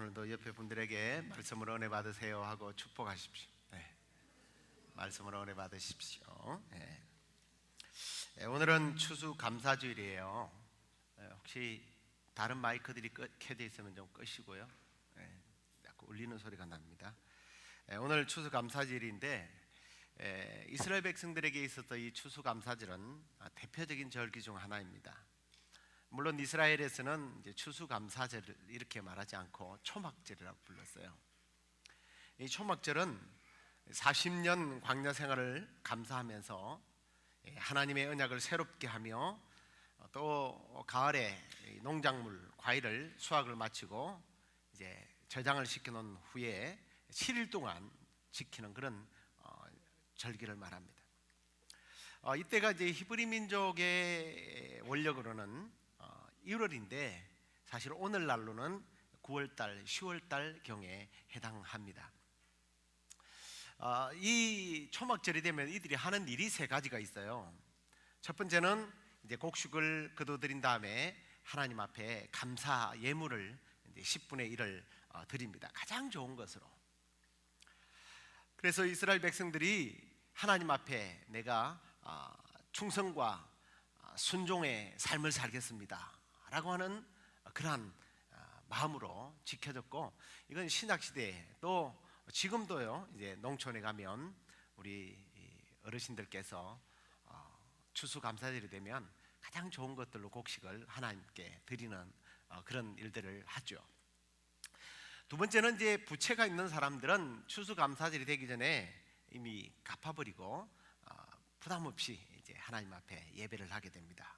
오늘도 옆에 분들에게 말씀으로 은혜 받으세요 하고 축복하십시오. 네. 말씀으로 은혜 받으십시오. 네. 네, 오늘은 추수감사주일이에요. 네, 혹시 다른 마이크들이 켜져 있으면 좀 끄시고요. 네, 자꾸 울리는 소리가 납니다. 네, 오늘 추수감사주일인데 이스라엘 백성들에게 있었던 이 추수감사절은 대표적인 절기 중 하나입니다. 물론 이스라엘에서는 이제 추수감사절을 이렇게 말하지 않고 초막절이라고 불렀어요. 이 초막절은 40년 광야 생활을 감사하면서 하나님의 언약을 새롭게 하며 또 가을에 농작물, 과일을 수확을 마치고 이제 저장을 시켜놓은 후에 7일 동안 지키는 그런 절기를 말합니다. 이때가 이제 히브리 민족의 원력으로는 1월인데 사실 오늘날로는 9월달, 10월달 경에 해당합니다. 이 초막절이 되면 이들이 하는 일이 세 가지가 있어요. 첫 번째는 이제 곡식을 거둬들인 다음에 하나님 앞에 감사 예물을 이제 10분의 1을 드립니다. 가장 좋은 것으로. 그래서 이스라엘 백성들이 하나님 앞에 내가 충성과 순종의 삶을 살겠습니다 라고 하는 그러한 마음으로 지켜졌고, 이건 신약시대에 또 지금도요, 이제 농촌에 가면 우리 어르신들께서 추수감사절이 되면 가장 좋은 것들로 곡식을 하나님께 드리는 그런 일들을 하죠. 두 번째는 이제 부채가 있는 사람들은 추수감사절이 되기 전에 이미 갚아버리고 부담 없이 이제 하나님 앞에 예배를 하게 됩니다.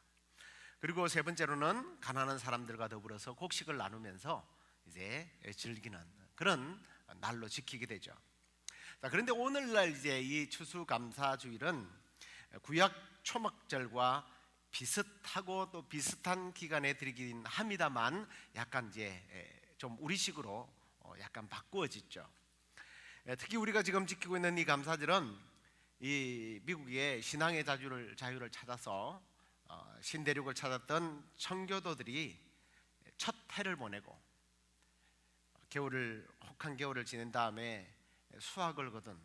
그리고 세 번째로는 가난한 사람들과 더불어서 곡식을 나누면서 이제 즐기는 그런 날로 지키게 되죠. 자, 그런데 오늘날 이제 이 추수감사주일은 구약 초막절과 비슷하고 또 비슷한 기간에 드리긴 합니다만 약간 이제 좀 우리식으로 약간 바꾸어졌죠. 특히 우리가 지금 지키고 있는 이 감사절은 이 미국의 신앙의 자유를 찾아서 신대륙을 찾았던 청교도들이 첫 해를 보내고 혹한 겨울을 지낸 다음에 수확을 거둔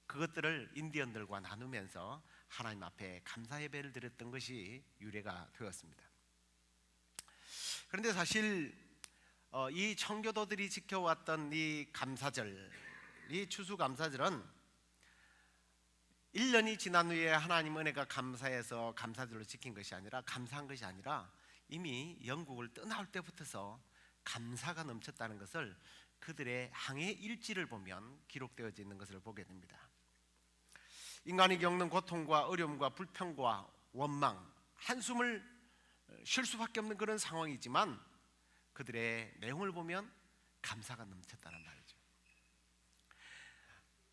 그것들을 인디언들과 나누면서 하나님 앞에 감사 예배를 드렸던 것이 유래가 되었습니다. 그런데 사실 이 청교도들이 지켜왔던 이 감사절, 이 추수감사절은 1년이 지난 후에 하나님 은혜가 감사해서 감사절로 지킨 것이 아니라, 감사한 것이 아니라 이미 영국을 떠나올 때부터서 감사가 넘쳤다는 것을 그들의 항해 일지를 보면 기록되어져 있는 것을 보게 됩니다. 인간이 겪는 고통과 어려움과 불평과 원망, 한숨을 쉴 수밖에 없는 그런 상황이지만 그들의 내용을 보면 감사가 넘쳤다는 말이죠.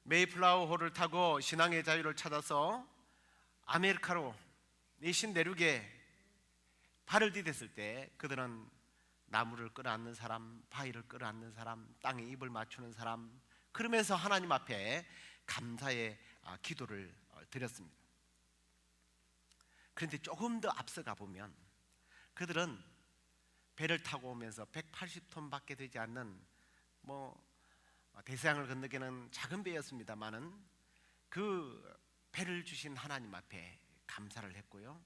메이플라워 호를 타고 신앙의 자유를 찾아서 아메리카로 이 신대륙에 발을 디뎠을 때 그들은 나무를 끌어안는 사람, 바위를 끌어안는 사람, 땅에 입을 맞추는 사람, 그러면서 하나님 앞에 감사의 기도를 드렸습니다. 그런데 조금 더 앞서가 보면 그들은 배를 타고 오면서 180톤밖에 되지 않는 대서양을 건너기는 작은 배였습니다마는 그 배를 주신 하나님 앞에 감사를 했고요.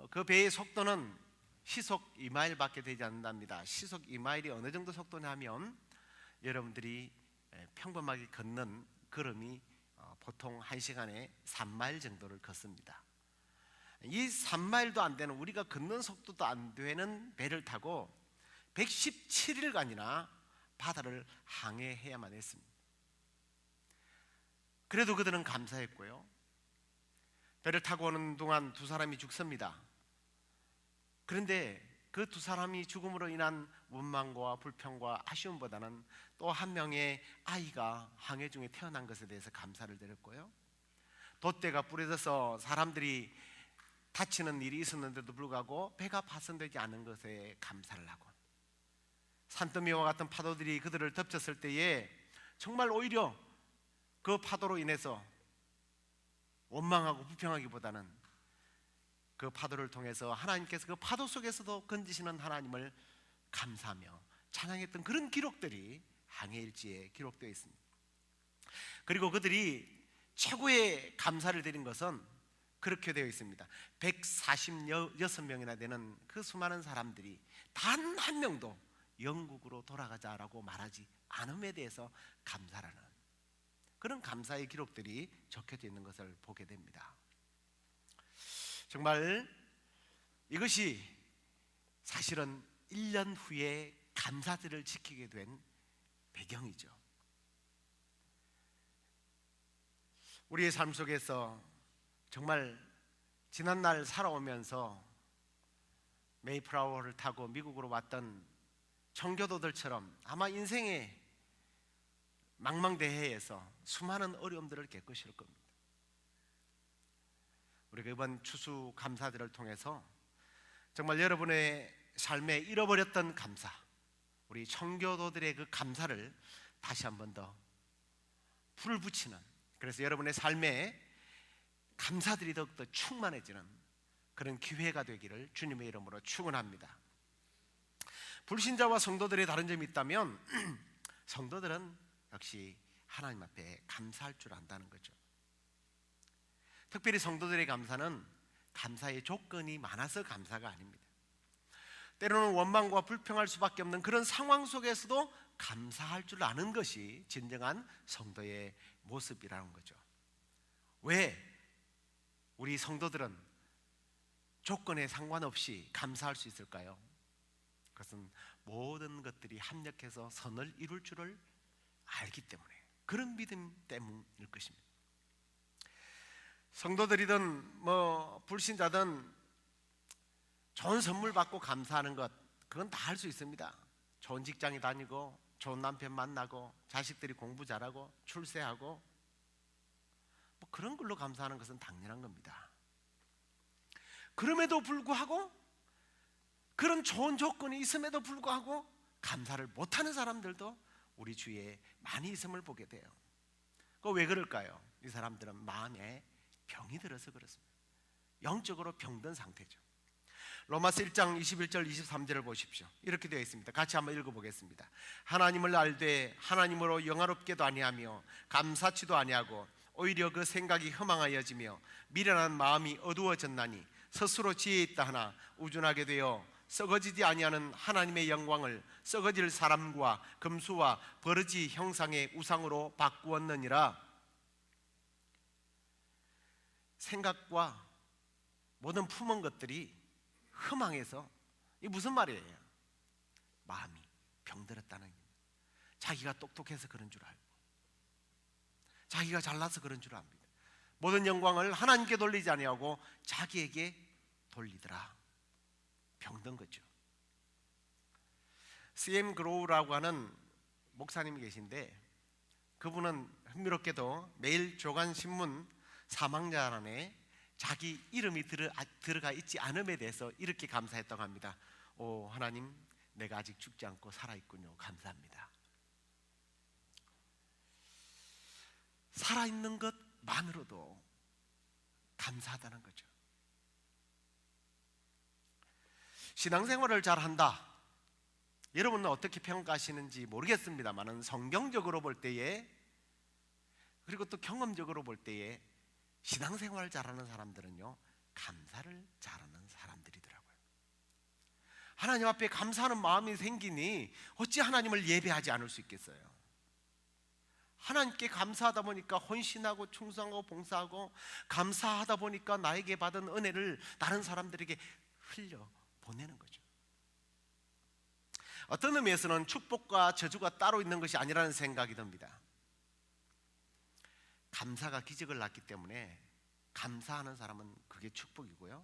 그 배의 속도는 시속 2마일밖에 되지 않는답니다. 시속 2마일이 어느 정도 속도냐면 여러분들이 평범하게 걷는 걸음이 보통 1시간에 3마일 정도를 걷습니다. 이 3마일도 안 되는, 우리가 걷는 속도도 안 되는 배를 타고 117일간이나 바다를 항해해야만 했습니다. 그래도 그들은 감사했고요. 배를 타고 오는 동안 두 사람이 죽습니다. 그런데 그 두 사람이 죽음으로 인한 원망과 불평과 아쉬움보다는 또 한 명의 아이가 항해 중에 태어난 것에 대해서 감사를 드렸고요. 돛대가 부러져서 사람들이 다치는 일이 있었는데도 불구하고 배가 파손되지 않은 것에 감사를 하고, 산더미와 같은 파도들이 그들을 덮쳤을 때에 정말 오히려 그 파도로 인해서 원망하고 불평하기보다는 그 파도를 통해서 하나님께서 그 파도 속에서도 건지시는 하나님을 감사하며 찬양했던 그런 기록들이 항해일지에 기록되어 있습니다. 그리고 그들이 최고의 감사를 드린 것은 그렇게 되어 있습니다. 146명이나 되는 그 수많은 사람들이 단 한 명도 영국으로 돌아가자라고 말하지 않음에 대해서 감사라는 그런 감사의 기록들이 적혀져 있는 것을 보게 됩니다. 정말 이것이 사실은 1년 후에 감사들을 지키게 된 배경이죠. 우리의 삶 속에서 정말 지난날 살아오면서 메이플라워를 타고 미국으로 왔던 청교도들처럼 아마 인생의 망망대해에서 수많은 어려움들을 겪으실 겁니다. 우리가 이번 추수감사들을 통해서 정말 여러분의 삶에 잃어버렸던 감사, 우리 청교도들의 그 감사를 다시 한 번 더 불을 붙이는, 그래서 여러분의 삶에 감사들이 더욱더 충만해지는 그런 기회가 되기를 주님의 이름으로 축원합니다. 불신자와 성도들의 다른 점이 있다면 성도들은 역시 하나님 앞에 감사할 줄 안다는 거죠. 특별히 성도들의 감사는 감사의 조건이 많아서 감사가 아닙니다. 때로는 원망과 불평할 수밖에 없는 그런 상황 속에서도 감사할 줄 아는 것이 진정한 성도의 모습이라는 거죠. 왜 우리 성도들은 조건에 상관없이 감사할 수 있을까요? 그것은 모든 것들이 합력해서 선을 이룰 줄을 알기 때문에, 그런 믿음 때문일 것입니다. 성도들이든 불신자든 좋은 선물 받고 감사하는 것, 그건 다 할 수 있습니다. 좋은 직장에 다니고 좋은 남편 만나고 자식들이 공부 잘하고 출세하고 그런 걸로 감사하는 것은 당연한 겁니다. 그럼에도 불구하고, 그런 좋은 조건이 있음에도 불구하고 감사를 못하는 사람들도 우리 주위에 많이 있음을 보게 돼요. 그 왜 그럴까요? 이 사람들은 마음에 병이 들어서 그렇습니다. 영적으로 병든 상태죠. 로마서 1장 21절 23절을 보십시오. 이렇게 되어 있습니다. 같이 한번 읽어보겠습니다. 하나님을 알되 하나님으로 영화롭게도 아니하며 감사치도 아니하고 오히려 그 생각이 허망하여지며 미련한 마음이 어두워졌나니 스스로 지혜 있다 하나 우둔하게 되어 썩어지지 아니하는 하나님의 영광을 썩어질 사람과 금수와 버르지 형상의 우상으로 바꾸었느니라. 생각과 모든 품은 것들이 허망해서, 이 무슨 말이에요? 마음이 병들었다는 겁니다. 자기가 똑똑해서 그런 줄 알고, 자기가 잘나서 그런 줄 압니다. 모든 영광을 하나님께 돌리지 아니하고 자기에게 돌리더라. 병든 거죠. C.M. 그로우라고 하는 목사님이 계신데, 그분은 흥미롭게도 매일 조간신문 사망자란에 자기 이름이 들어가 있지 않음에 대해서 이렇게 감사했다고 합니다. 오 하나님, 내가 아직 죽지 않고 살아있군요. 감사합니다. 살아있는 것만으로도 감사하다는 거죠. 신앙생활을 잘한다, 여러분은 어떻게 평가하시는지 모르겠습니다만 성경적으로 볼 때에, 그리고 또 경험적으로 볼 때에 신앙생활을 잘하는 사람들은요 감사를 잘하는 사람들이더라고요. 하나님 앞에 감사하는 마음이 생기니 어찌 하나님을 예배하지 않을 수 있겠어요? 하나님께 감사하다 보니까 헌신하고 충성하고 봉사하고, 감사하다 보니까 나에게 받은 은혜를 다른 사람들에게 흘려 보내는 거죠. 어떤 의미에서는 축복과 저주가 따로 있는 것이 아니라는 생각이 듭니다. 감사가 기적을 낳기 때문에 감사하는 사람은 그게 축복이고요,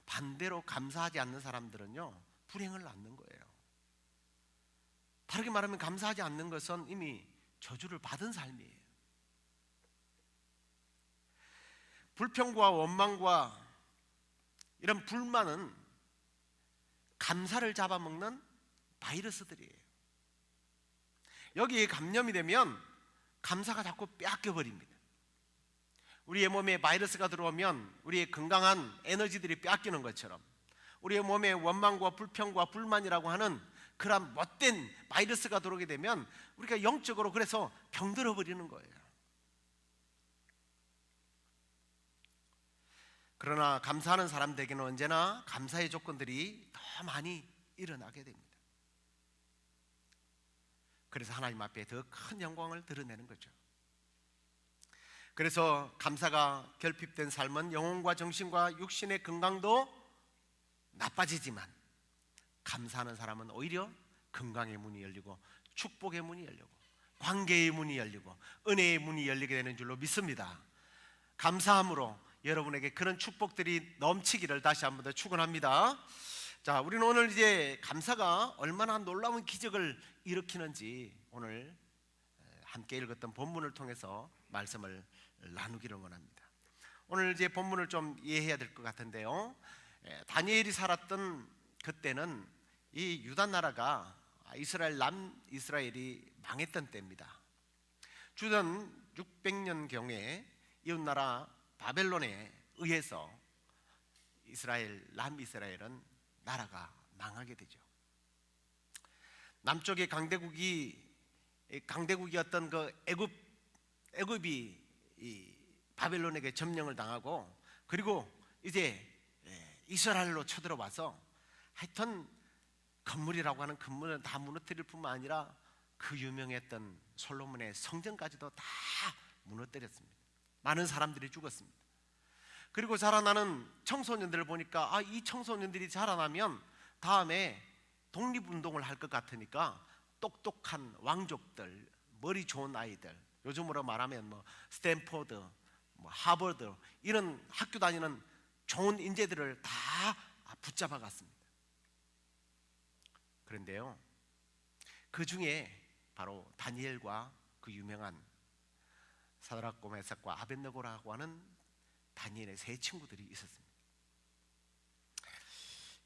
반대로 감사하지 않는 사람들은요 불행을 낳는 거예요. 다르게 말하면 감사하지 않는 것은 이미 저주를 받은 삶이에요. 불평과 원망과 이런 불만은 감사를 잡아먹는 바이러스들이에요. 여기에 감염이 되면 감사가 자꾸 빼앗겨버립니다. 우리의 몸에 바이러스가 들어오면 우리의 건강한 에너지들이 빼앗기는 것처럼, 우리의 몸에 원망과 불평과 불만이라고 하는 그런 못된 바이러스가 들어오게 되면 우리가 영적으로 그래서 병들어 버리는 거예요. 그러나 감사하는 사람들에게는 언제나 감사의 조건들이 더 많이 일어나게 됩니다. 그래서 하나님 앞에 더 큰 영광을 드러내는 거죠. 그래서 감사가 결핍된 삶은 영혼과 정신과 육신의 건강도 나빠지지만, 감사하는 사람은 오히려 건강의 문이 열리고 축복의 문이 열리고 관계의 문이 열리고 은혜의 문이 열리게 되는 줄로 믿습니다. 감사함으로 여러분에게 그런 축복들이 넘치기를 다시 한 번 더 축원합니다. 자, 우리는 오늘 이제 감사가 얼마나 놀라운 기적을 일으키는지 오늘 함께 읽었던 본문을 통해서 말씀을 나누기를 원합니다. 오늘 이제 본문을 좀 이해해야 될 것 같은데요, 다니엘이 살았던 그때는 이 유다 나라가 남이스라엘이 망했던 때입니다. 주전 600년경에 이웃나라 바벨론에 의해서 남이스라엘은 나라가 망하게 되죠. 남쪽의 강대국이었던 그 애굽이 이 바벨론에게 점령을 당하고, 그리고 이제 이스라엘로 쳐들어와서 하여튼 건물이라고 하는 건물은 다 무너뜨릴 뿐만 아니라 그 유명했던 솔로몬의 성전까지도 다 무너뜨렸습니다. 많은 사람들이 죽었습니다. 그리고 자라나는 청소년들을 보니까 이 청소년들이 자라나면 다음에 독립운동을 할 것 같으니까 똑똑한 왕족들, 머리 좋은 아이들, 요즘으로 말하면 뭐 스탠포드, 뭐 하버드 이런 학교 다니는 좋은 인재들을 다 붙잡아 갔습니다. 그런데요, 그 중에 바로 다니엘과 그 유명한 사드락과 메삭과 아벳느고라고 하는 다니엘의 세 친구들이 있었습니다.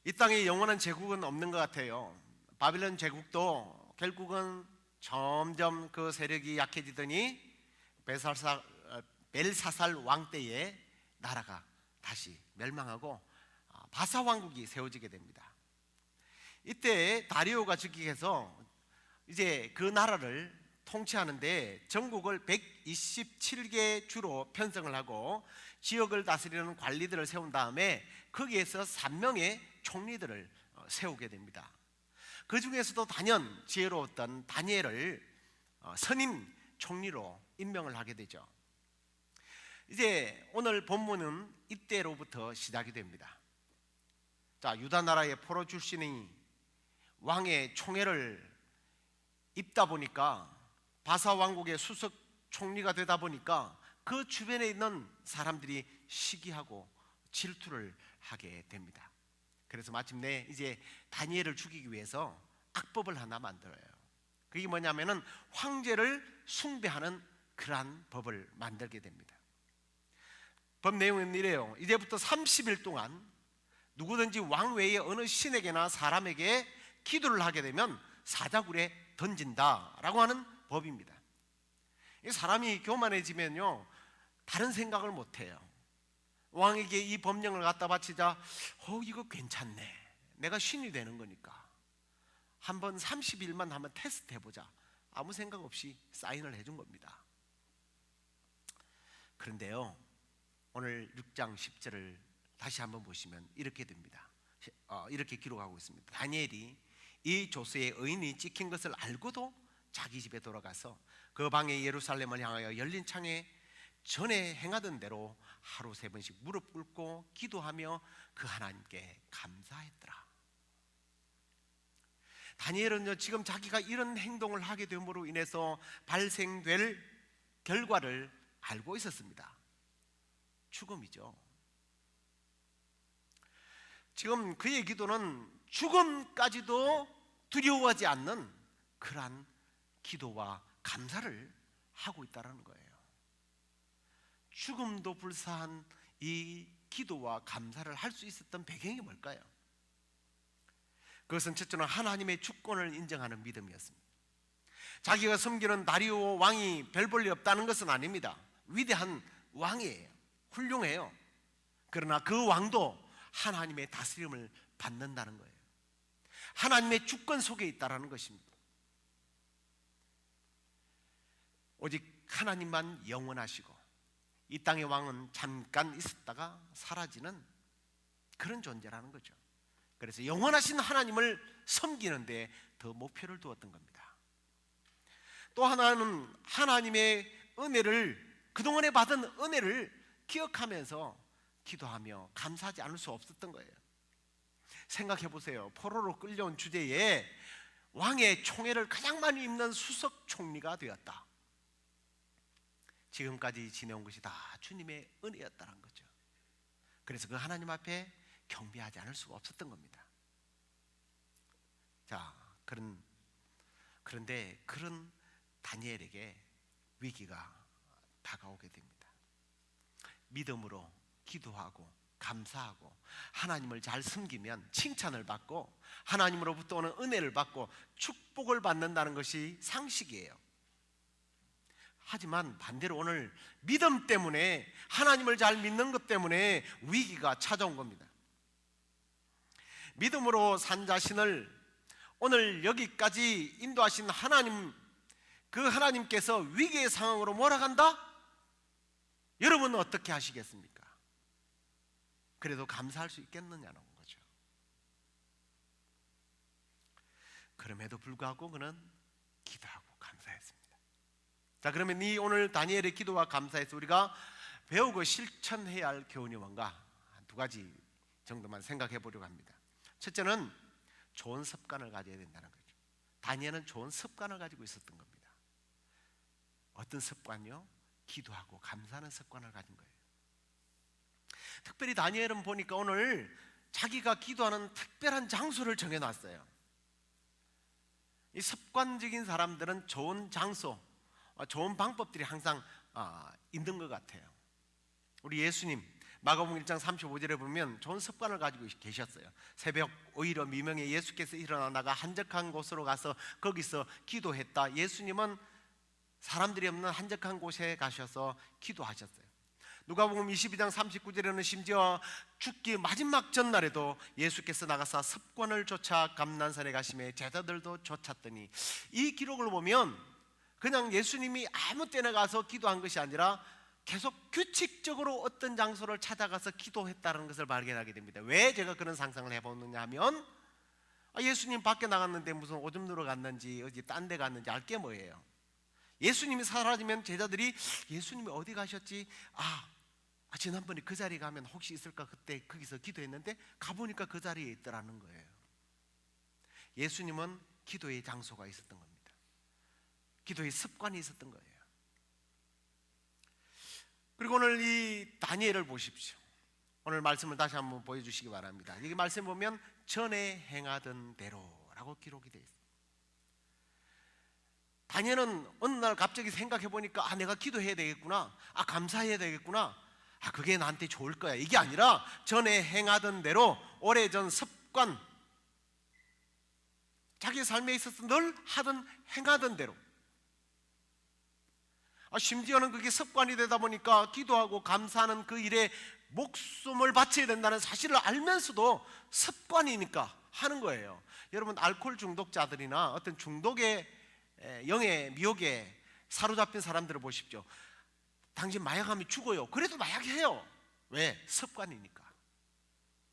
이 땅에 영원한 제국은 없는 것 같아요. 바빌론 제국도 결국은 점점 그 세력이 약해지더니 벨사살 왕 때에 나라가 다시 멸망하고 바사 왕국이 세워지게 됩니다. 이때 다리오가 즉위해서 이제 그 나라를 통치하는데 전국을 127개 주로 편성을 하고 지역을 다스리는 관리들을 세운 다음에 거기에서 3명의 총리들을 세우게 됩니다. 그 중에서도 단연 지혜로웠던 다니엘을 선임 총리로 임명을 하게 되죠. 이제 오늘 본문은 이때로부터 시작이 됩니다. 자, 유다 나라의 포로 출신이 왕의 총애를 입다 보니까, 바사 왕국의 수석 총리가 되다 보니까 그 주변에 있는 사람들이 시기하고 질투를 하게 됩니다. 그래서 마침내 이제 다니엘을 죽이기 위해서 악법을 하나 만들어요. 그게 뭐냐면은 황제를 숭배하는 그러한 법을 만들게 됩니다. 법 내용은 이래요. 이제부터 30일 동안 누구든지 왕 외에 어느 신에게나 사람에게 기도를 하게 되면 사자굴에 던진다라고 하는 법입니다. 사람이 교만해지면요, 다른 생각을 못해요. 왕에게 이 법령을 갖다 바치자, 이거 괜찮네, 내가 신이 되는 거니까 한번 30일만 한번 테스트 해보자, 아무 생각 없이 사인을 해준 겁니다. 그런데요, 오늘 6장 10절을 다시 한번 보시면 이렇게 됩니다. 이렇게 기록하고 있습니다. 다니엘이 이 조서의 의인이 찍힌 것을 알고도 자기 집에 돌아가서 그 방에 예루살렘을 향하여 열린 창에 전에 행하던 대로 하루 3번씩 무릎 꿇고 기도하며 그 하나님께 감사했더라. 다니엘은요, 지금 자기가 이런 행동을 하게 됨으로 인해서 발생될 결과를 알고 있었습니다. 죽음이죠. 지금 그의 기도는 죽음까지도 두려워하지 않는 그러한 기도와 감사를 하고 있다는 거예요. 죽음도 불사한 이 기도와 감사를 할 수 있었던 배경이 뭘까요? 그것은 첫째는 하나님의 주권을 인정하는 믿음이었습니다. 자기가 섬기는 다리오 왕이 별 볼 일 없다는 것은 아닙니다. 위대한 왕이에요. 훌륭해요. 그러나 그 왕도 하나님의 다스림을 받는다는 거예요. 하나님의 주권 속에 있다라는 것입니다. 오직 하나님만 영원하시고 이 땅의 왕은 잠깐 있었다가 사라지는 그런 존재라는 거죠. 그래서 영원하신 하나님을 섬기는 데 더 목표를 두었던 겁니다. 또 하나는 하나님의 은혜를, 그동안에 받은 은혜를 기억하면서 기도하며 감사하지 않을 수 없었던 거예요. 생각해 보세요. 포로로 끌려온 주제에 왕의 총애를 가장 많이 입는 수석 총리가 되었다. 지금까지 지내온 것이 다 주님의 은혜였다는 거죠. 그래서 그 하나님 앞에 경배하지 않을 수가 없었던 겁니다. 자, 그런데 그런 다니엘에게 위기가 다가오게 됩니다. 믿음으로 기도하고 감사하고 하나님을 잘 섬기면 칭찬을 받고 하나님으로부터 오는 은혜를 받고 축복을 받는다는 것이 상식이에요. 하지만 반대로 오늘 믿음 때문에, 하나님을 잘 믿는 것 때문에 위기가 찾아온 겁니다. 믿음으로 산 자신을 오늘 여기까지 인도하신 하나님, 그 하나님께서 위기의 상황으로 몰아간다? 여러분은 어떻게 하시겠습니까? 그래도 감사할 수 있겠느냐는 거죠. 그럼에도 불구하고 그는 기도하고 감사했습니다. 자, 그러면 이 오늘 다니엘의 기도와 감사에서 우리가 배우고 실천해야 할 교훈이 뭔가 한 두 가지 정도만 생각해 보려고 합니다. 첫째는 좋은 습관을 가져야 된다는 거죠. 다니엘은 좋은 습관을 가지고 있었던 겁니다. 어떤 습관이요? 기도하고 감사하는 습관을 가진 거예요. 특별히 다니엘은 보니까 오늘 자기가 기도하는 특별한 장소를 정해놨어요. 이 습관적인 사람들은 좋은 장소, 좋은 방법들이 항상 있는 것 같아요. 우리 예수님 마가복음 1장 35절에 보면 좋은 습관을 가지고 계셨어요. 새벽 오히려 미명에 예수께서 일어나 나가 한적한 곳으로 가서 거기서 기도했다. 예수님은 사람들이 없는 한적한 곳에 가셔서 기도하셨어요. 누가복음 22장 39절에는 심지어 죽기 마지막 전날에도 예수께서 나가서 습관을 쫓아 감난산에 가시매 제자들도 쫓았더니, 이 기록을 보면 그냥 예수님이 아무 때나 가서 기도한 것이 아니라 계속 규칙적으로 어떤 장소를 찾아가서 기도했다는 것을 발견하게 됩니다. 왜 제가 그런 상상을 해보느냐 하면, 예수님 밖에 나갔는데 무슨 오줌 누러 갔는지 어디 딴 데 갔는지 알 게 뭐예요? 예수님이 사라지면 제자들이 예수님이 어디 가셨지? 지난번에 그 자리에 가면 혹시 있을까? 그때 거기서 기도했는데 가보니까 그 자리에 있더라는 거예요. 예수님은 기도의 장소가 있었던 겁니다. 기도의 습관이 있었던 거예요. 그리고 오늘 이 다니엘을 보십시오. 오늘 말씀을 다시 한번 보여주시기 바랍니다. 여기 말씀 보면 전에 행하던 대로라고 기록이 되어 있습니다. 다니엘은 어느 날 갑자기 생각해 보니까 내가 기도해야 되겠구나, 감사해야 되겠구나, 그게 나한테 좋을 거야, 이게 아니라 전에 행하던 대로, 오래전 습관, 자기 삶에 있어서 늘 하던 행하던 대로, 심지어는 그게 습관이 되다 보니까 기도하고 감사하는 그 일에 목숨을 바쳐야 된다는 사실을 알면서도 습관이니까 하는 거예요. 여러분, 알코올 중독자들이나 어떤 중독의 영의 미혹에 사로잡힌 사람들을 보십시오. 당신 마약하면 죽어요. 그래도 마약해요. 왜? 습관이니까.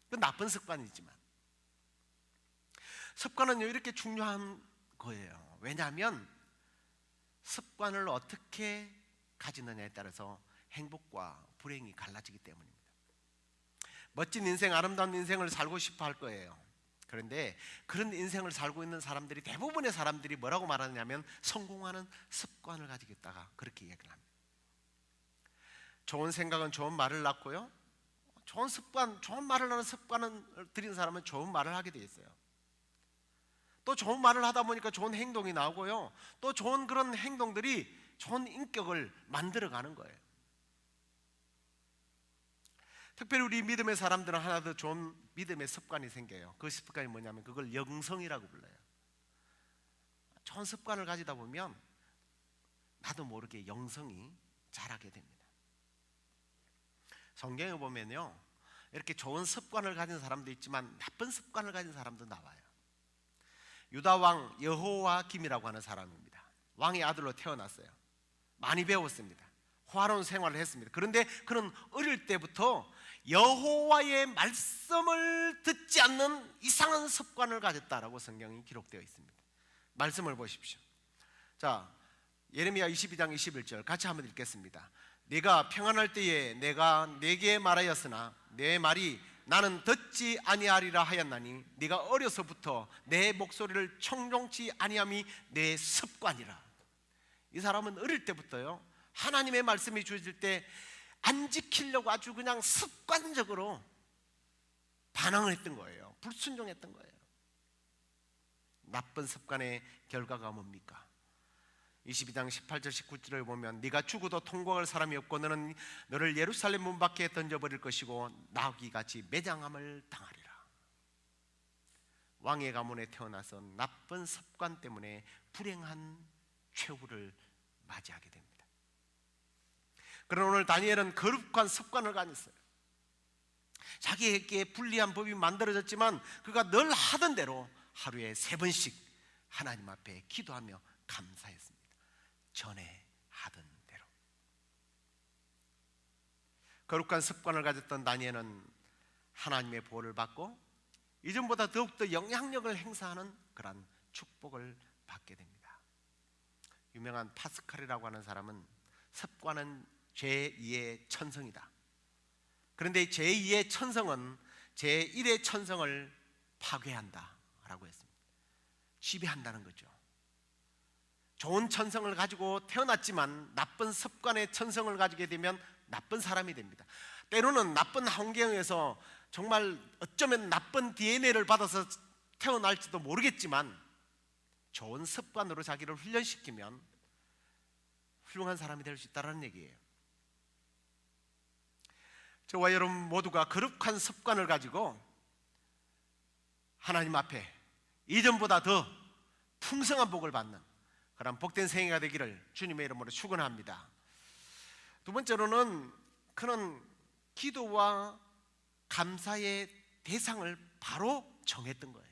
그건 나쁜 습관이지만 습관은요, 이렇게 중요한 거예요. 왜냐하면 습관을 어떻게 가지느냐에 따라서 행복과 불행이 갈라지기 때문입니다. 멋진 인생, 아름다운 인생을 살고 싶어 할 거예요. 그런데 그런 인생을 살고 있는 사람들이, 대부분의 사람들이 뭐라고 말하냐면 성공하는 습관을 가지고 있다가 그렇게 얘기를 합니다. 좋은 생각은 좋은 말을 낳고요, 좋은 습관, 좋은 말을 하는 습관을 들인 사람은 좋은 말을 하게 돼 있어요. 또 좋은 말을 하다 보니까 좋은 행동이 나오고요, 또 좋은 그런 행동들이 좋은 인격을 만들어가는 거예요. 특별히 우리 믿음의 사람들은 하나 더 좋은 믿음의 습관이 생겨요. 그 습관이 뭐냐면 그걸 영성이라고 불러요. 좋은 습관을 가지다 보면 나도 모르게 영성이 자라게 됩니다. 성경에 보면요, 이렇게 좋은 습관을 가진 사람도 있지만 나쁜 습관을 가진 사람도 나와요. 유다 왕 여호와김이라고 하는 사람입니다. 왕의 아들로 태어났어요. 많이 배웠습니다. 호화로운 생활을 했습니다. 그런데 그는 어릴 때부터 여호와의 말씀을 듣지 않는 이상한 습관을 가졌다라고 성경이 기록되어 있습니다. 말씀을 보십시오. 자, 예레미야 22장 21절 같이 한번 읽겠습니다. 네가 평안할 때에 내가 네게 말하였으나 내 말이 나는 듣지 아니하리라 하였나니 네가 어려서부터 내 목소리를 청종치 아니함이 내 습관이라. 이 사람은 어릴 때부터요, 하나님의 말씀이 주어질 때 안 지키려고 아주 그냥 습관적으로 반항을 했던 거예요. 불순종했던 거예요. 나쁜 습관의 결과가 뭡니까? 22장 18절 19절을 보면 네가 죽어도 통곡할 사람이 없고 너는 너를 예루살렘 문 밖에 던져버릴 것이고 나귀같이 매장함을 당하리라. 왕의 가문에 태어나서 나쁜 습관 때문에 불행한 최후를 맞이하게 됩니다. 그러나 오늘 다니엘은 거룩한 습관을 가졌어요. 자기에게 불리한 법이 만들어졌지만 그가 늘 하던 대로 하루에 3번씩 하나님 앞에 기도하며 감사했습니다. 전에 하던 대로. 거룩한 습관을 가졌던 다니엘은 하나님의 보호를 받고 이전보다 더욱더 영향력을 행사하는 그러한 축복을 받게 됩니다. 유명한 파스칼이라고 하는 사람은 습관은 제2의 천성이다. 그런데 제2의 천성은 제1의 천성을 파괴한다 라고 했습니다. 지배한다는 거죠. 좋은 천성을 가지고 태어났지만 나쁜 습관의 천성을 가지게 되면 나쁜 사람이 됩니다. 때로는 나쁜 환경에서 정말 어쩌면 나쁜 DNA를 받아서 태어날지도 모르겠지만 좋은 습관으로 자기를 훈련시키면 훌륭한 사람이 될 수 있다는 얘기예요. 저와 여러분 모두가 거룩한 습관을 가지고 하나님 앞에 이전보다 더 풍성한 복을 받는 그런 복된 생애가 되기를 주님의 이름으로 축원합니다. 두 번째로는 그는 기도와 감사의 대상을 바로 정했던 거예요.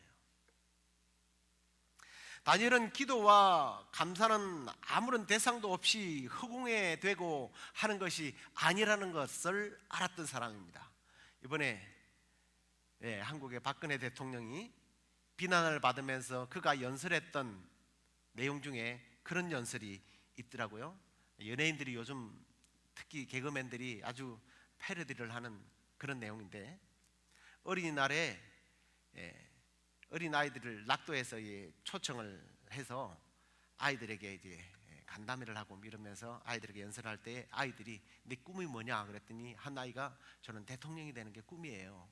다니엘은 기도와 감사는 아무런 대상도 없이 허공에 되고 하는 것이 아니라는 것을 알았던 사람입니다. 이번에 한국의 박근혜 대통령이 비난을 받으면서 그가 연설했던 내용 중에 그런 연설이 있더라고요. 연예인들이 요즘 특히 개그맨들이 아주 패러디를 하는 그런 내용인데, 어린이날에 어린아이들을 낙도해서 초청을 해서 아이들에게 이제 간담회를 하고 이러면서 아이들에게 연설할 때 아이들이 네 꿈이 뭐냐 그랬더니 한 아이가 저는 대통령이 되는 게 꿈이에요.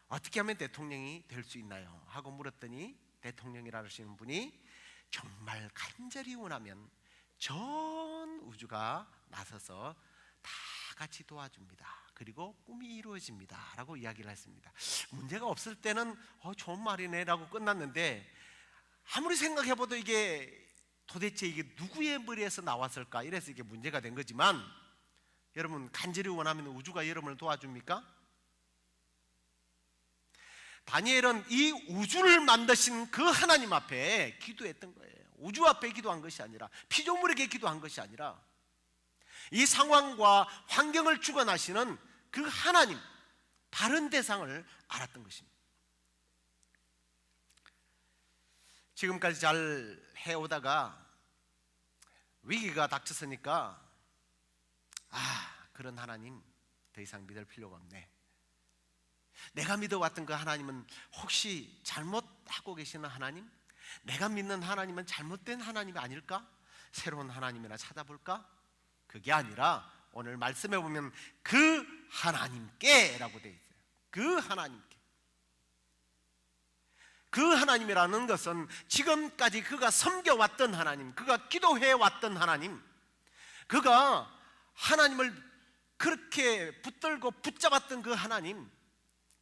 어떻게 하면 대통령이 될 수 있나요? 하고 물었더니 대통령이라 하시는 분이 정말 간절히 원하면 전 우주가 나서서 다 같이 도와줍니다. 그리고 꿈이 이루어집니다 라고 이야기를 했습니다. 문제가 없을 때는 좋은 말이네 라고 끝났는데, 아무리 생각해봐도 이게 도대체 이게 누구의 머리에서 나왔을까, 이래서 이게 문제가 된 거지만, 여러분 간절히 원하면 우주가 여러분을 도와줍니까? 다니엘은 이 우주를 만드신 그 하나님 앞에 기도했던 거예요. 우주 앞에 기도한 것이 아니라, 피조물에게 기도한 것이 아니라 이 상황과 환경을 주관하시는 그 하나님, 바른 대상을 알았던 것입니다. 지금까지 잘 해오다가 위기가 닥쳤으니까 그런 하나님 더 이상 믿을 필요가 없네. 내가 믿어왔던 그 하나님은 혹시 잘못하고 계시는 하나님? 내가 믿는 하나님은 잘못된 하나님이 아닐까? 새로운 하나님이나 찾아볼까? 그게 아니라 오늘 말씀해 보면 그 하나님께 라고 되어 있어요. 그 하나님께. 그 하나님이라는 것은 지금까지 그가 섬겨왔던 하나님, 그가 기도해왔던 하나님, 그가 하나님을 그렇게 붙들고 붙잡았던 그 하나님,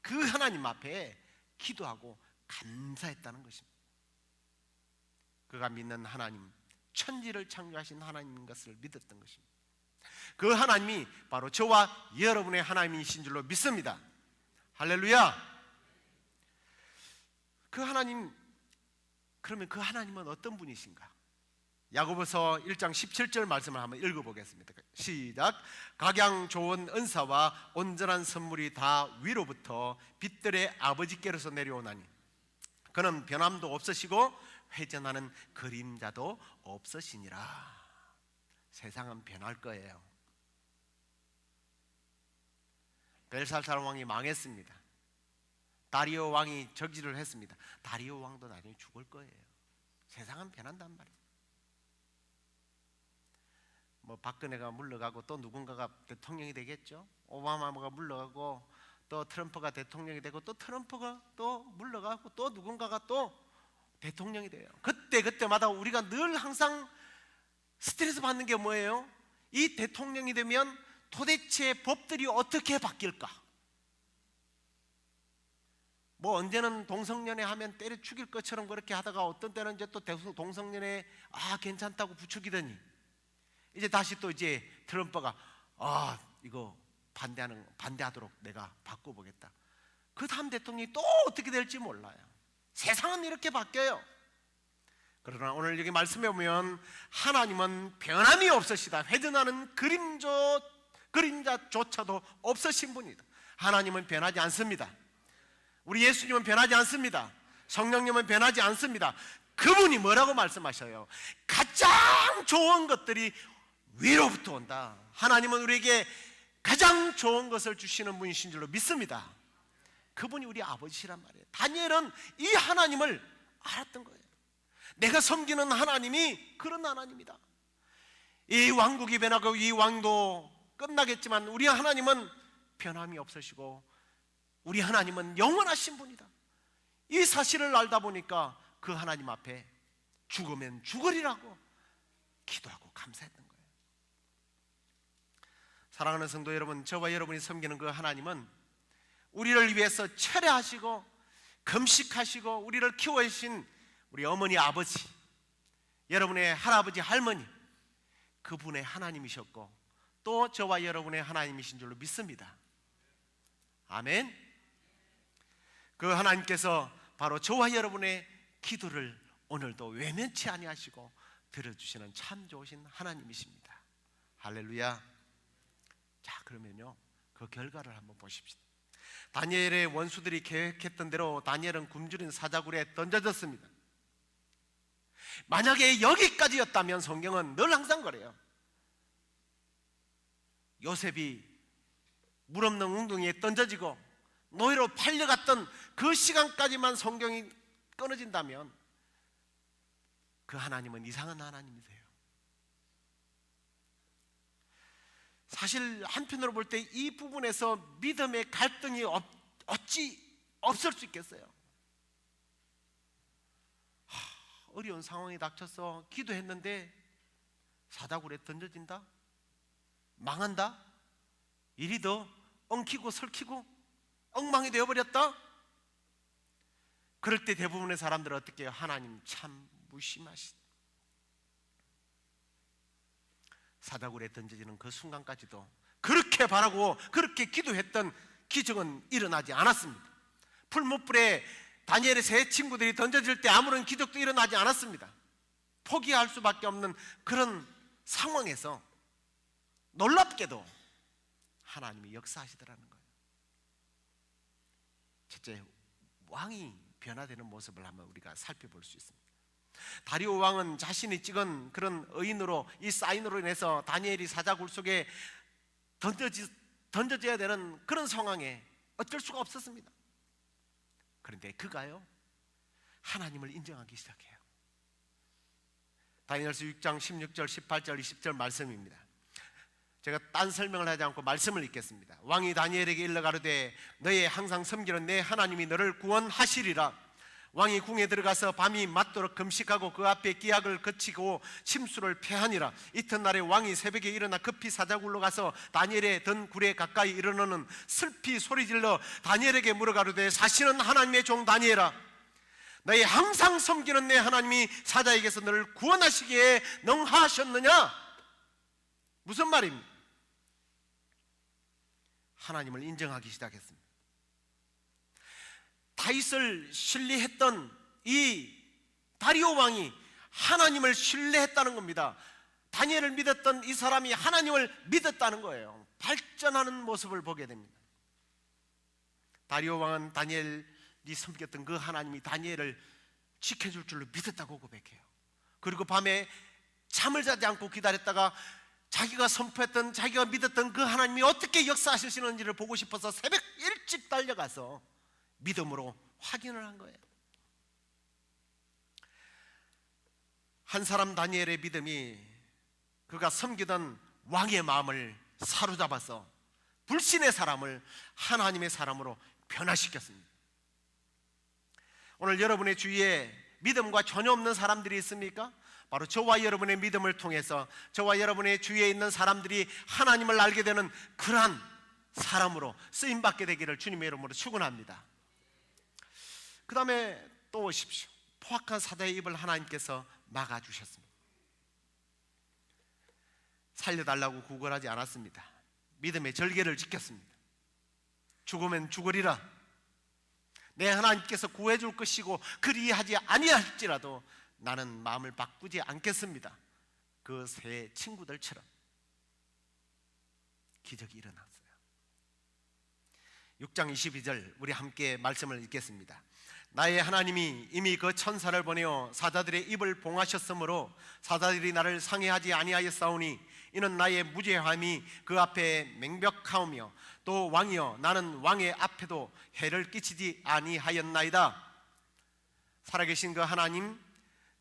그 하나님 앞에 기도하고 감사했다는 것입니다. 그가 믿는 하나님, 천지를 창조하신 하나님인 것을 믿었던 것입니다. 그 하나님이 바로 저와 여러분의 하나님이신 줄로 믿습니다. 할렐루야. 그 그러면 그 하나님은 어떤 분이신가? 야고보서 1장 17절 말씀을 한번 읽어보겠습니다. 시작. 각양 좋은 은사와 온전한 선물이 다 위로부터 빛들의 아버지께로서 내려오나니 그는 변함도 없으시고 회전하는 그림자도 없으시니라. 세상은 변할 거예요. 벨사살 왕이 망했습니다. 다리오 왕이 저지를 했습니다. 다리오 왕도 나중에 죽을 거예요. 세상은 변한단 말이에요. 뭐 박근혜가 물러가고 또 누군가가 대통령이 되겠죠. 오바마가 물러가고 또 트럼프가 대통령이 되고 또 트럼프가 또 물러가고 또 누군가가 또 대통령이 돼요. 그때마다 우리가 늘 항상 스트레스 받는 게 뭐예요? 이 대통령이 되면 도대체 법들이 어떻게 바뀔까? 뭐 언제는 동성연애 하면 때려 죽일 것처럼 그렇게 하다가 어떤 때는 이제 또 동성연애 괜찮다고 부추기더니 이제 다시 또 이제 트럼프가 이거 반대하도록 내가 바꿔보겠다. 그 다음 대통령이 또 어떻게 될지 몰라요. 세상은 이렇게 바뀌어요. 그러나 오늘 여기 말씀해 보면 하나님은 변함이 없으시다. 회전하는 그림자조차도 없으신 분이다. 하나님은 변하지 않습니다. 우리 예수님은 변하지 않습니다. 성령님은 변하지 않습니다. 그분이 뭐라고 말씀하셔요? 가장 좋은 것들이 위로부터 온다. 하나님은 우리에게 가장 좋은 것을 주시는 분이신 줄로 믿습니다. 그분이 우리 아버지시란 말이에요. 다니엘은 이 하나님을 알았던 거예요. 내가 섬기는 하나님이 그런 하나님이다. 이 왕국이 변하고 이 왕도 끝나겠지만 우리 하나님은 변함이 없으시고 우리 하나님은 영원하신 분이다. 이 사실을 알다 보니까 그 하나님 앞에 죽으면 죽으리라고 기도하고 감사했던 거예요. 사랑하는 성도 여러분, 저와 여러분이 섬기는 그 하나님은 우리를 위해서 철회하시고 금식하시고 우리를 키워주신 우리 어머니 아버지, 여러분의 할아버지 할머니, 그분의 하나님이셨고 또 저와 여러분의 하나님이신 줄로 믿습니다. 아멘. 그 하나님께서 바로 저와 여러분의 기도를 오늘도 외면치 아니하시고 들어주시는 참 좋으신 하나님이십니다. 할렐루야. 자, 그러면요 그 결과를 한번 보십시다. 다니엘의 원수들이 계획했던 대로 다니엘은 굶주린 사자굴에 던져졌습니다. 만약에 여기까지였다면 성경은 늘 항상 그래요. 요셉이 물 없는 웅덩이에 던져지고 노예로 팔려갔던 그 시간까지만 성경이 끊어진다면 그 하나님은 이상한 하나님이세요. 사실 한편으로 볼 때 이 부분에서 믿음의 갈등이 어찌 없을 수 있겠어요? 어려운 상황이 닥쳐서 기도했는데 사다굴에 던져진다? 망한다? 일이 더 엉키고 설키고 엉망이 되어버렸다? 그럴 때 대부분의 사람들은 어떻게 해요? 하나님 참 무심하시다. 사다굴에 던져지는 그 순간까지도 그렇게 바라고 그렇게 기도했던 기적은 일어나지 않았습니다. 풀무불에 다니엘의 세 친구들이 던져질 때 아무런 기적도 일어나지 않았습니다. 포기할 수밖에 없는 그런 상황에서 놀랍게도 하나님이 역사하시더라는 거예요. 첫째, 왕이 변화되는 모습을 한번 우리가 살펴볼 수 있습니다. 다리오 왕은 자신이 찍은 그런 의인으로 이 사인으로 인해서 다니엘이 사자굴 속에 던져져야 되는 그런 상황에 어쩔 수가 없었습니다. 그런데 그가요 하나님을 인정하기 시작해요. 다니엘서 6장 16절 18절 20절 말씀입니다. 제가 딴 설명을 하지 않고 말씀을 읽겠습니다. 왕이 다니엘에게 일러 가로되 너의 항상 섬기는 내 하나님이 너를 구원하시리라. 왕이 궁에 들어가서 밤이 맞도록 금식하고 그 앞에 기약을 거치고 침수를 패하니라. 이튿날에 왕이 새벽에 일어나 급히 사자굴로 가서 다니엘의 든 굴에 가까이 이르러는 슬피 소리질러 다니엘에게 물어가로되 사실은 하나님의 종 다니엘아, 너희 항상 섬기는 내 하나님이 사자에게서 너를 구원하시기에 능하셨느냐? 무슨 말입니까? 하나님을 인정하기 시작했습니다. 다윗을 신뢰했던 이 다리오 왕이 하나님을 신뢰했다는 겁니다. 다니엘을 믿었던 이 사람이 하나님을 믿었다는 거예요. 발전하는 모습을 보게 됩니다. 다리오 왕은 다니엘이 섬겼던 그 하나님이 다니엘을 지켜줄 줄로 믿었다고 고백해요. 그리고 밤에 잠을 자지 않고 기다렸다가 자기가 선포했던, 자기가 믿었던 그 하나님이 어떻게 역사하시는지를 보고 싶어서 새벽 일찍 달려가서 믿음으로 확인을 한 거예요. 한 사람 다니엘의 믿음이 그가 섬기던 왕의 마음을 사로잡아서 불신의 사람을 하나님의 사람으로 변화시켰습니다. 오늘 여러분의 주위에 믿음과 전혀 없는 사람들이 있습니까? 바로 저와 여러분의 믿음을 통해서 저와 여러분의 주위에 있는 사람들이 하나님을 알게 되는 그러한 사람으로 쓰임받게 되기를 주님의 이름으로 축원합니다. 그 다음에 또 오십시오. 포악한 사자의 입을 하나님께서 막아주셨습니다. 살려달라고 구걸하지 않았습니다. 믿음의 절개를 지켰습니다. 죽으면 죽으리라, 내 하나님께서 구해줄 것이고 그리하지 아니할지라도 나는 마음을 바꾸지 않겠습니다. 그 세 친구들처럼 기적이 일어났어요. 6장 22절 우리 함께 말씀을 읽겠습니다. 나의 하나님이 이미 그 천사를 보내어 사자들의 입을 봉하셨으므로 사자들이 나를 상해하지 아니하였사오니 이는 나의 무죄함이 그 앞에 명백하오며 또 왕이여 나는 왕의 앞에도 해를 끼치지 아니하였나이다. 살아계신 그 하나님,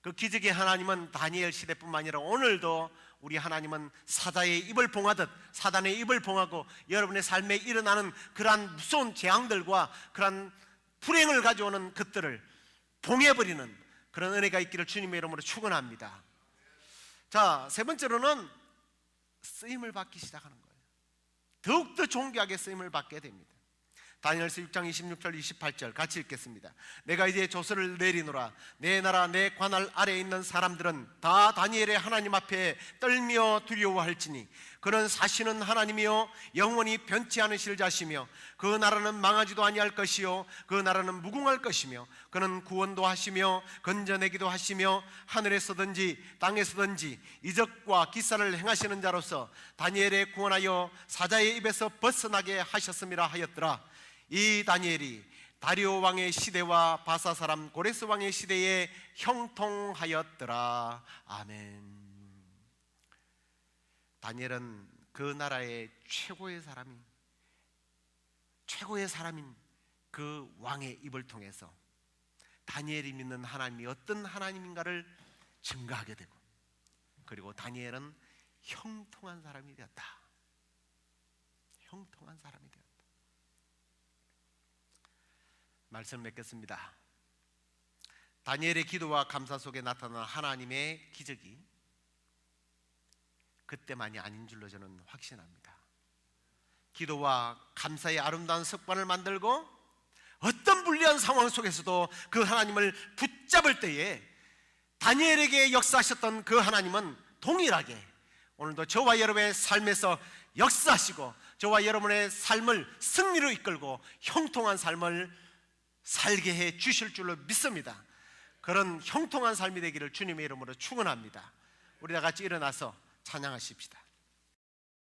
그 기적의 하나님은 다니엘 시대뿐만 아니라 오늘도 우리 하나님은 사자의 입을 봉하듯 사단의 입을 봉하고 여러분의 삶에 일어나는 그러한 무서운 재앙들과 그러한 불행을 가져오는 것들을 봉해버리는 그런 은혜가 있기를 주님의 이름으로 축원합니다. 자, 세 번째로는 쓰임을 받기 시작하는 거예요. 더욱더 존귀하게 쓰임을 받게 됩니다. 다니엘서 6장 26절 28절 같이 읽겠습니다. 내가 이제 조서를 내리노라. 내 나라 내 관할 아래에 있는 사람들은 다 다니엘의 하나님 앞에 떨며 두려워할지니 그는 사시는 하나님이요 영원히 변치 않으실 자시며 그 나라는 망하지도 아니할 것이요 그 나라는 무궁할 것이며 그는 구원도 하시며 건져내기도 하시며 하늘에서든지 땅에서든지 이적과 기사를 행하시는 자로서 다니엘의 구원하여 사자의 입에서 벗어나게 하셨음이라 하였더라. 이 다니엘이 다리오 왕의 시대와 바사 사람 고레스 왕의 시대에 형통하였더라. 아멘. 다니엘은 그 나라의 최고의 사람인 그 왕의 입을 통해서 다니엘이 믿는 하나님이 어떤 하나님인가를 증거하게 되고, 그리고 다니엘은 형통한 사람이 되었다. 형통한 사람이 되었다. 말씀 맺겠습니다. 다니엘의 기도와 감사 속에 나타난 하나님의 기적이 그때만이 아닌 줄로 저는 확신합니다. 기도와 감사의 아름다운 습관을 만들고 어떤 불리한 상황 속에서도 그 하나님을 붙잡을 때에 다니엘에게 역사하셨던 그 하나님은 동일하게 오늘도 저와 여러분의 삶에서 역사하시고 저와 여러분의 삶을 승리로 이끌고 형통한 삶을 살게 해 주실 줄로 믿습니다. 그런 형통한 삶이 되기를 주님의 이름으로 축원합니다. 우리 다 같이 일어나서 찬양하십시다.